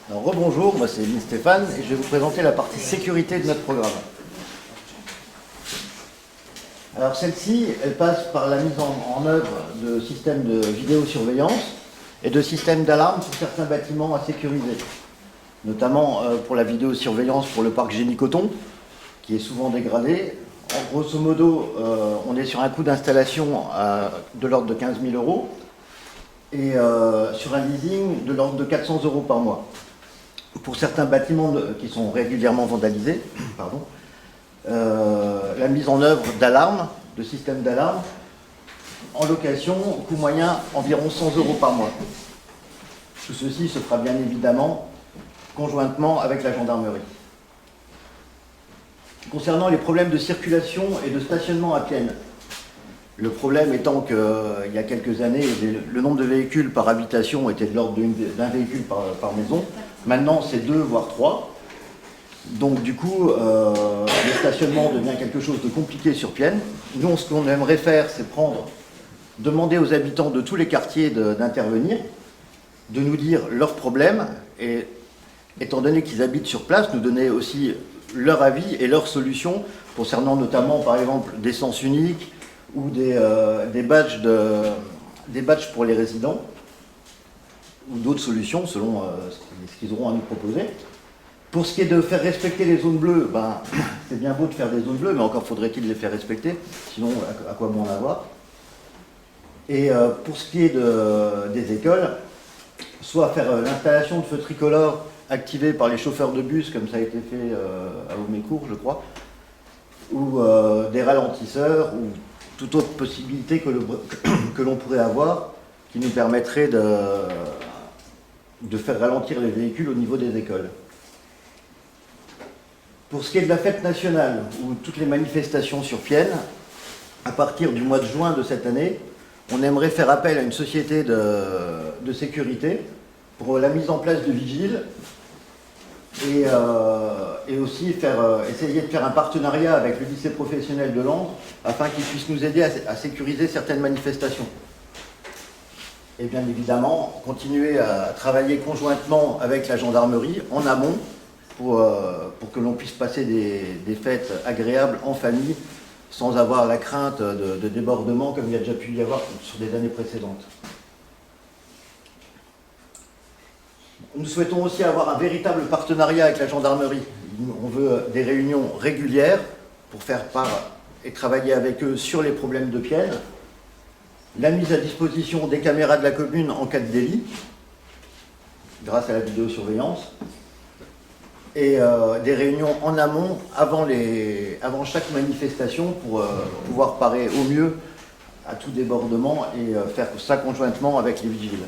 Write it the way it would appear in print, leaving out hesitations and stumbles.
Alors rebonjour, moi c'est Stéphane et je vais vous présenter la partie sécurité de notre programme. Alors celle-ci, elle passe par la mise en œuvre de systèmes de vidéosurveillance et de systèmes d'alarme pour certains bâtiments à sécuriser. Notamment pour la vidéosurveillance pour le parc Génie-Coton, qui est souvent dégradé. En grosso modo, on est sur un coût d'installation de l'ordre de 15 000 € et sur un leasing de l'ordre de 400 € par mois. Pour certains bâtiments qui sont régulièrement vandalisés, la mise en œuvre d'alarmes, de systèmes d'alarme, en location, coût moyen environ 100 € par mois. Tout ceci se fera bien évidemment conjointement avec la gendarmerie. Concernant les problèmes de circulation et de stationnement à Pienne, le problème étant qu'il y a quelques années, le nombre de véhicules par habitation était de l'ordre d'un véhicule par maison. Maintenant, c'est 2, voire 3. Donc, du coup, le stationnement devient quelque chose de compliqué sur Pienne. Nous, ce qu'on aimerait faire, c'est demander aux habitants de tous les quartiers d'intervenir, de nous dire leurs problèmes, et étant donné qu'ils habitent sur place, nous donner aussi leur avis et leurs solutions concernant notamment, par exemple, des sens uniques, ou des badges pour les résidents, ou d'autres solutions selon ce qu'ils auront à nous proposer. Pour ce qui est de faire respecter les zones bleues, c'est bien beau de faire des zones bleues, mais encore faudrait-il les faire respecter, sinon à quoi bon en avoir. Et pour ce qui est des écoles, soit faire l'installation de feux tricolores activés par les chauffeurs de bus, comme ça a été fait à Aumécourt, je crois, ou des ralentisseurs, ou toute autre possibilité que l'on pourrait avoir qui nous permettrait de faire ralentir les véhicules au niveau des écoles. Pour ce qui est de la fête nationale ou toutes les manifestations sur Pienne, à partir du mois de juin de cette année, on aimerait faire appel à une société de sécurité pour la mise en place de vigiles et aussi essayer de faire un partenariat avec le lycée professionnel de Langres afin qu'ils puissent nous aider à sécuriser certaines manifestations. Et bien évidemment, continuer à travailler conjointement avec la gendarmerie en amont pour que l'on puisse passer des fêtes agréables en famille sans avoir la crainte de débordement comme il y a déjà pu y avoir sur des années précédentes. Nous souhaitons aussi avoir un véritable partenariat avec la gendarmerie. On veut des réunions régulières pour faire part et travailler avec eux sur les problèmes de Pienne, la mise à disposition des caméras de la commune en cas de délit, grâce à la vidéosurveillance, et des réunions en amont avant chaque manifestation pour pouvoir parer au mieux à tout débordement et faire ça conjointement avec les vigiles.